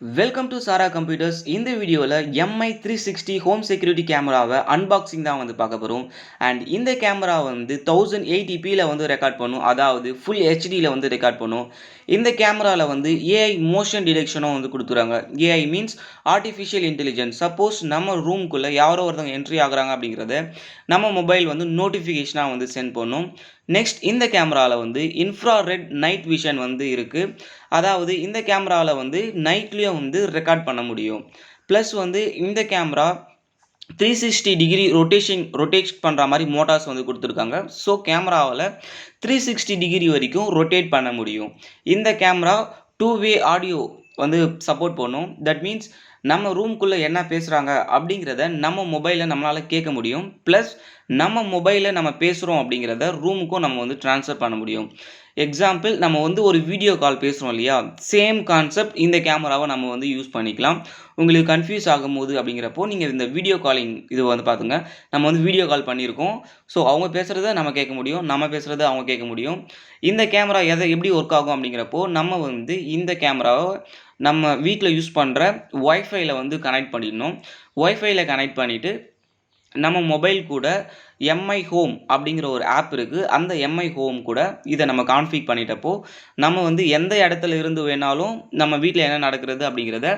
Welcome to Sarah computers. இந்த வீடியோவில் MI360 home security கேமராவை அன்பாக்சிங் தான் வந்து பார்க்க போகிறோம். அண்ட் இந்த கேமரா வந்து 1080pயில் வந்து ரெக்கார்ட் பண்ணும், அதாவது ஃபுல் ஹெச்டியில் வந்து ரெக்கார்ட் பண்ணும். இந்த கேமராவில் வந்து ஏஐ மோஷன் டிடெக்ஷனும் வந்து கொடுத்துறாங்க. AI means artificial intelligence. Suppose நம்ம ரூம்குள்ளே யாரோ ஒருத்தவங்க என்ட்ரி ஆகுறாங்க அப்படிங்கிறத நம்ம மொபைல் வந்து நோட்டிஃபிகேஷனாக வந்து சென்ட் பண்ணும். நெக்ஸ்ட் இந்த கேமராவில் வந்து இன்ஃப்ராரெட் நைட் விஷன் வந்து இருக்குது. அதாவது இந்த கேமராவில் வந்து நைட்லேயும் வந்து ரெக்கார்ட் பண்ண முடியும். ப்ளஸ் வந்து இந்த கேமரா 360 டிகிரி ரொட்டேட் பண்ணுற மாதிரி மோட்டார்ஸ் வந்து கொடுத்துருக்காங்க. ஸோ கேமராவில் 360 டிகிரி வரைக்கும் ரொட்டேட் பண்ண முடியும். இந்த கேமரா 2-வே ஆடியோ வந்து சப்போர்ட் பண்ணும். தட் மீன்ஸ் நம்ம ரூம்குள்ளே என்ன பேசுகிறாங்க அப்படிங்கிறத நம்ம மொபைலில் நம்மளால் கேட்க முடியும். ப்ளஸ் நம்ம மொபைலில் நம்ம பேசுகிறோம் அப்படிங்கிறத ரூமுக்கும் நம்ம வந்து ட்ரான்ஸ்ஃபர் பண்ண முடியும். எக்ஸாம்பிள், நம்ம வந்து ஒரு வீடியோ கால் பேசுகிறோம் இல்லையா, சேம் கான்செப்ட் இந்த கேமராவை நம்ம வந்து யூஸ் பண்ணிக்கலாம். உங்களுக்கு கன்ஃபியூஸ் ஆகும்போது அப்படிங்கிறப்போ நீங்கள் இந்த வீடியோ காலிங் இது வந்து பார்த்துங்க. நம்ம வந்து வீடியோ கால் பண்ணியிருக்கோம். ஸோ அவங்க பேசுகிறத நம்ம கேட்க முடியும், நம்ம பேசுகிறத அவங்க கேட்க முடியும். இந்த கேமரா எப்படி ஒர்க் ஆகும் அப்படிங்கிறப்போ நம்ம வந்து இந்த கேமராவை நம்ம வீட்டில் யூஸ் பண்ணுற ஒய்ஃபைல வந்து கனெக்ட் பண்ணிடணும். ஒய்ஃபைல கனெக்ட் பண்ணிவிட்டு நம்ம மொபைல் கூட எம்ஐ ஹோம் அப்படிங்கிற ஒரு ஆப் இருக்குது. அந்த எம்ஐ ஹோம் கூட இதை நம்ம கான்ஃபிக் பண்ணிட்டப்போ நம்ம வந்து எந்த இடத்துல இருந்து வேணாலும் நம்ம வீட்டில் என்ன நடக்கிறது அப்படிங்கிறத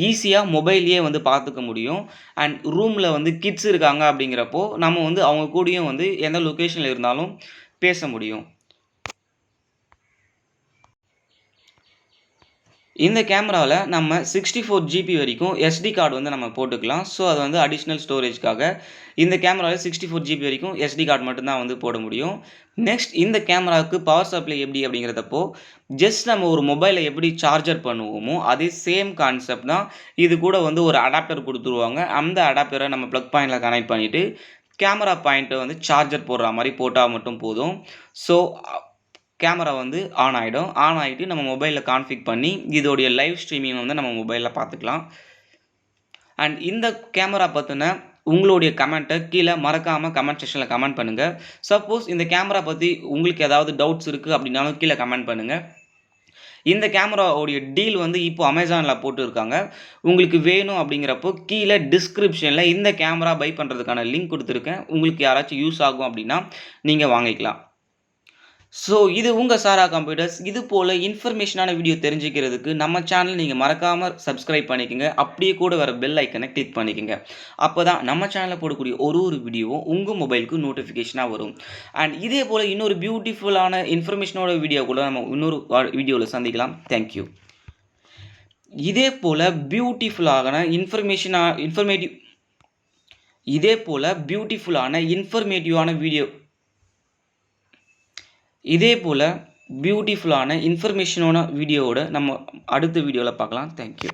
ஈஸியாக மொபைல்லையே வந்து பார்த்துக்க முடியும். அண்ட் ரூமில் வந்து கிட்ஸ் இருக்காங்க அப்படிங்கிறப்போ நம்ம வந்து அவங்க கூடயும் வந்து எந்த லொக்கேஷனில் இருந்தாலும் பேச முடியும். இந்த கேமராவில் நம்ம 64 GB வரைக்கும் எஸ்டி கார்டு வந்து நம்ம போட்டுக்கலாம். ஸோ அது வந்து அடிஷ்னல் ஸ்டோரேஜ்க்காக இந்த கேமராவில் 64 GB வரைக்கும் எஸ்டி கார்டு மட்டும்தான் வந்து போட முடியும். நெக்ஸ்ட் இந்த கேமராவுக்கு பவர் சப்ளை எப்படி அப்படிங்கிறதப்போ ஜஸ்ட் நம்ம ஒரு மொபைலை எப்படி சார்ஜர் பண்ணுவோமோ அதே சேம் கான்செப்ட் தான். இது கூட வந்து ஒரு அடாப்டர் கொடுத்துருவாங்க. அந்த அடாப்டரை நம்ம ப்ளக் பாயிண்டில் கனெக்ட் பண்ணிவிட்டு கேமரா பாயிண்ட்டை வந்து சார்ஜர் போடுற மாதிரி போட்டால் மட்டும் போதும். ஸோ கேமரா வந்து ஆன் ஆகிடும். ஆன் ஆகிட்டு நம்ம மொபைலில் கான்ஃபிக் பண்ணி இதோடைய லைவ் ஸ்ட்ரீமிங் வந்து நம்ம மொபைலில் பார்த்துக்கலாம். அண்ட் இந்த கேமரா பற்றின உங்களுடைய கமெண்ட்டை கீழே மறக்காமல் கமெண்ட் செக்ஷனில் கமெண்ட் பண்ணுங்கள். சப்போஸ் இந்த கேமரா பற்றி உங்களுக்கு ஏதாவது டவுட்ஸ் இருக்குது அப்படின்னாலும் கீழே கமெண்ட் பண்ணுங்கள். இந்த கேமராவுடைய டீல் வந்து இப்போ அமேசானில் போட்டுருக்காங்க. உங்களுக்கு வேணும் அப்படிங்கிறப்போ கீழே டிஸ்கிரிப்ஷனில் இந்த கேமரா பை பண்ணுறதுக்கான லிங்க் கொடுத்துருக்கேன். உங்களுக்கு யாராச்சும் யூஸ் ஆகும் அப்படின்னா நீங்கள் வாங்கிக்கலாம். ஸோ இது உங்கள் சாரா கம்ப்யூட்டர்ஸ். இது போல் இன்ஃபர்மேஷனான வீடியோ தெரிஞ்சுக்கிறதுக்கு நம்ம சேனல் நீங்கள் மறக்காமல் சப்ஸ்கிரைப் பண்ணிக்கோங்க. அப்படியே கூட வர பெல் ஐக்கனை கிளிக் பண்ணிக்கோங்க. அப்போ தான் நம்ம சேனலில் போடக்கூடிய ஒரு வீடியோவும் உங்கள் மொபைலுக்கு நோட்டிஃபிகேஷனாக வரும். அண்ட் இதே போல் இன்னொரு பியூட்டிஃபுல்லான இன்ஃபர்மேஷனோட வீடியோ கூட நம்ம இன்னொரு வீடியோவில் சந்திக்கலாம். தேங்க்யூ. இதே போல் பியூட்டிஃபுல்லான இன்ஃபர்மேட்டிவான வீடியோ இதே போல் பியூட்டிஃபுல்லான இன்ஃபர்மேஷனான வீடியோவோட நம்ம அடுத்த வீடியோவில் பார்க்கலாம். தேங்க்யூ.